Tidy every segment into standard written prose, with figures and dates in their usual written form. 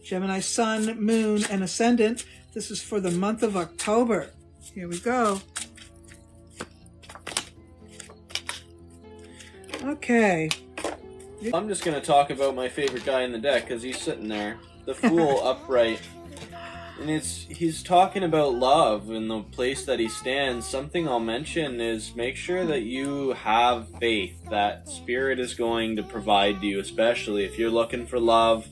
Gemini Sun, Moon, and Ascendant. This is for the month of October. Here we go. Okay. I'm just going to talk about my favorite guy in the deck because he's sitting there. The Fool upright. And he's talking about love and the place that he stands. Something I'll mention is make sure that you have faith that Spirit is going to provide you, especially if you're looking for love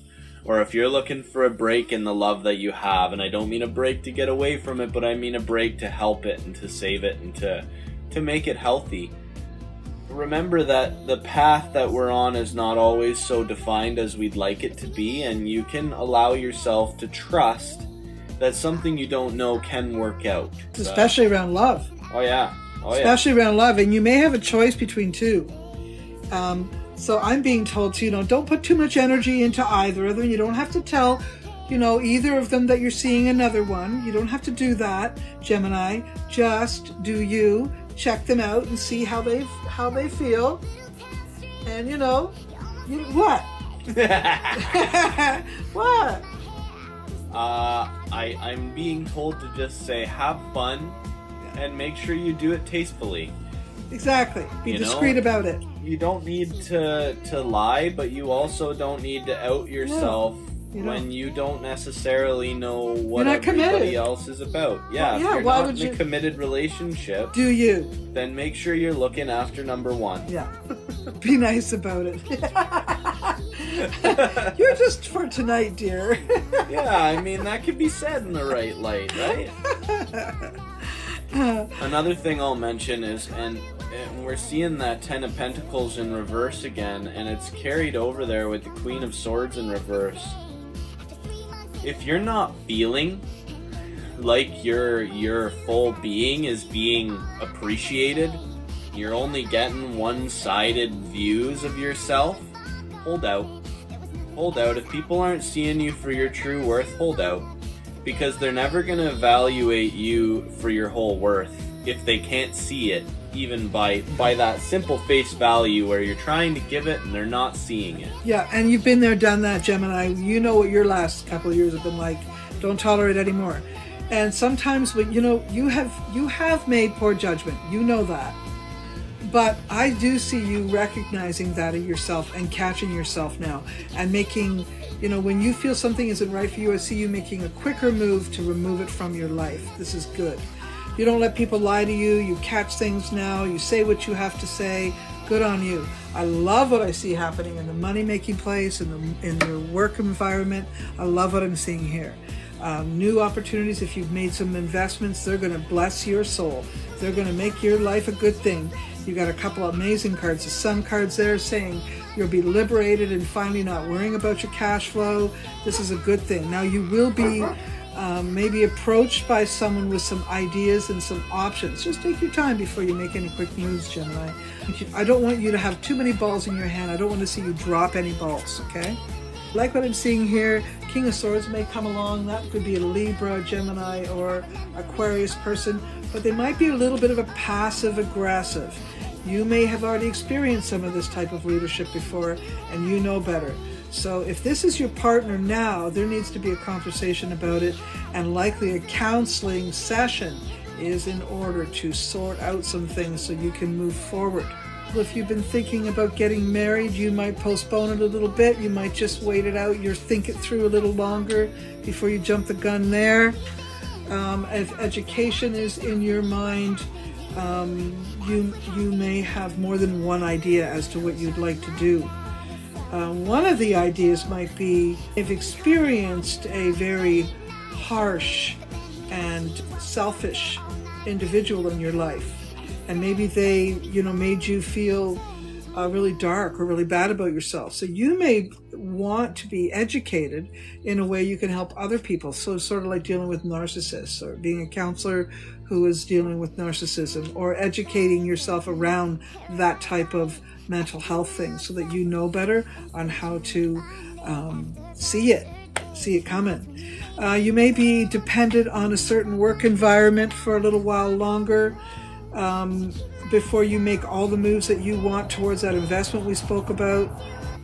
or if you're looking for a break in the love that you have. And I don't mean a break to get away from it, but I mean a break to help it and to save it and to make it healthy. Remember that the path that we're on is not always so defined as we'd like it to be, and you can allow yourself to trust that something you don't know can work out. Especially around love. Oh yeah. Especially around love. And you may have a choice between two. So I'm being told to, don't put too much energy into either of them. You don't have to tell, either of them that you're seeing another one. You don't have to do that, Gemini. Just do you. Check them out and see how they feel. And, what? What? I'm being told to just say have fun and make sure you do it tastefully. Exactly. Be discreet about it. You don't need to lie, but you also don't need to out yourself when you don't necessarily know what everybody else is about. Yeah, if you're not in a committed relationship, do you? Then make sure you're looking after number one. Yeah. Be nice about it. You're just for tonight, dear. Yeah, I mean, that could be said in the right light, right? Another thing I'll mention is, and we're seeing that Ten of Pentacles in reverse again, and it's carried over there with the Queen of Swords in reverse. If you're not feeling like your full being is being appreciated, you're only getting one-sided views of yourself, hold out. Hold out. If people aren't seeing you for your true worth, hold out. Because they're never going to evaluate you for your whole worth if they can't see it, even by that simple face value where you're trying to give it and they're not seeing it. Yeah, and you've been there, done that, Gemini. You know what your last couple of years have been like. Don't tolerate anymore. And sometimes, you have made poor judgment. You know that. But I do see you recognizing that of yourself and catching yourself now and making, when you feel something isn't right for you, I see you making a quicker move to remove it from your life. This is good. You don't let people lie to you. You catch things now. You say what you have to say. Good on you. I love what I see happening in the money-making place, in your work environment. I love what I'm seeing here. New opportunities. If you've made some investments, they're going to bless your soul. They're going to make your life a good thing. You got a couple of amazing cards. The Sun cards there saying you'll be liberated and finally not worrying about your cash flow. This is a good thing. Now you will be maybe approached by someone with some ideas and some options. Just take your time before you make any quick moves, Gemini. I don't want you to have too many balls in your hand. I don't want to see you drop any balls, okay? Like what I'm seeing here, King of Swords may come along. That could be a Libra, Gemini, or Aquarius person, but they might be a little bit of a passive-aggressive. You may have already experienced some of this type of leadership before, and you know better. So if this is your partner now, there needs to be a conversation about it, and likely a counseling session is in order to sort out some things so you can move forward. If you've been thinking about getting married, you might postpone it a little bit. You might just wait it out. You think it through a little longer before you jump the gun there. If education is in your mind, you may have more than one idea as to what you'd like to do. One of the ideas might be you've experienced a very harsh and selfish individual in your life, and maybe they, made you feel really dark or really bad about yourself. So you may want to be educated in a way you can help other people. So sort of like dealing with narcissists, or being a counselor who is dealing with narcissism, or educating yourself around that type of mental health thing so that you know better on how to see it coming. You may be dependent on a certain work environment for a little while longer before you make all the moves that you want towards that investment we spoke about.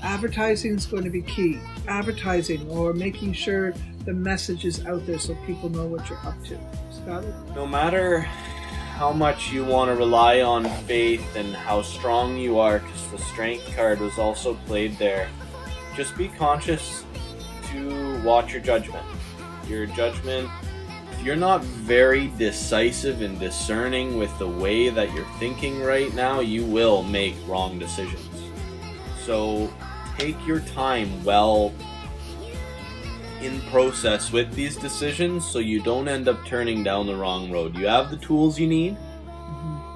Advertising is going to be key. Advertising, or making sure the message is out there so people know what you're up to. Scott? No matter how much you want to rely on faith and how strong you are, because the strength card was also played there, just be conscious to watch your judgment. Your judgment, if you're not very decisive and discerning with the way that you're thinking right now, you will make wrong decisions. So take your time well in process with these decisions so you don't end up turning down the wrong road. You have the tools you need.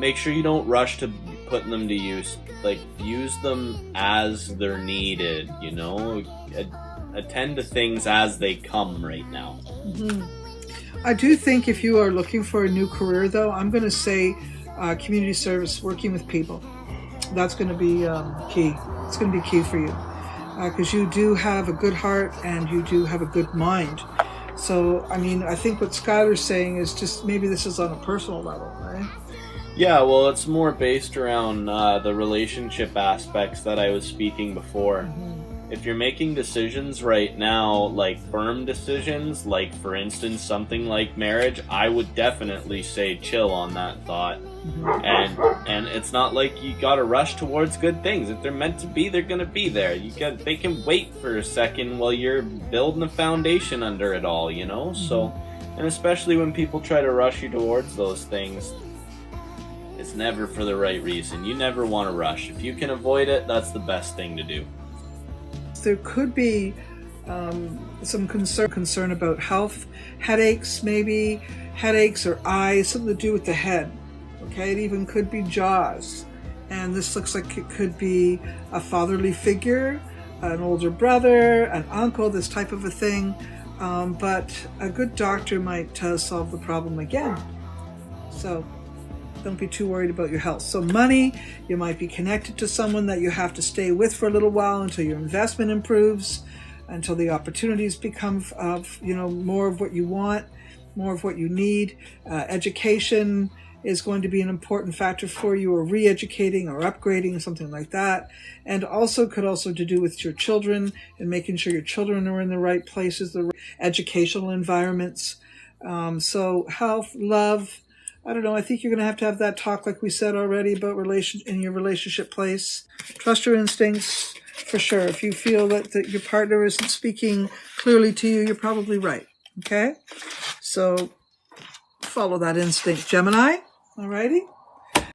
Make sure you don't rush to put them to use. Like, use them as they're needed, you know? Attend to things as they come right now. I do think if you are looking for a new career, though, I'm going to say community service, working with people. That's going to be key. It's going to be key for you because you do have a good heart and you do have a good mind. So, I mean, I think what Skylar's saying is just maybe this is on a personal level, right? Yeah, well, it's more based around the relationship aspects that I was speaking before. If you're making decisions right now, like firm decisions, like for instance something like marriage, I would definitely say chill on that thought. And it's not like you gotta rush towards good things. If they're meant to be, they're gonna be there. They can wait for a second while you're building a foundation under it all, you know? So, and especially when people try to rush you towards those things, it's never for the right reason. You never want to rush. If you can avoid it, that's the best thing to do. There could be some concern about health, headaches maybe, headaches or eyes, something to do with the head. Okay, it even could be jaws. And this looks like it could be a fatherly figure, an older brother, an uncle, this type of a thing. But a good doctor might solve the problem again. So don't be too worried about your health. So money, you might be connected to someone that you have to stay with for a little while until your investment improves, until the opportunities become, more of what you want, more of what you need. Education is going to be an important factor for you, or re-educating or upgrading, something like that. And also could also to do with your children and making sure your children are in the right places, the educational environments. So health, love, I don't know. I think you're going to have that talk, like we said already, about in your relationship place. Trust your instincts, for sure. If you feel that your partner isn't speaking clearly to you, you're probably right. Okay? So follow that instinct, Gemini. Alrighty?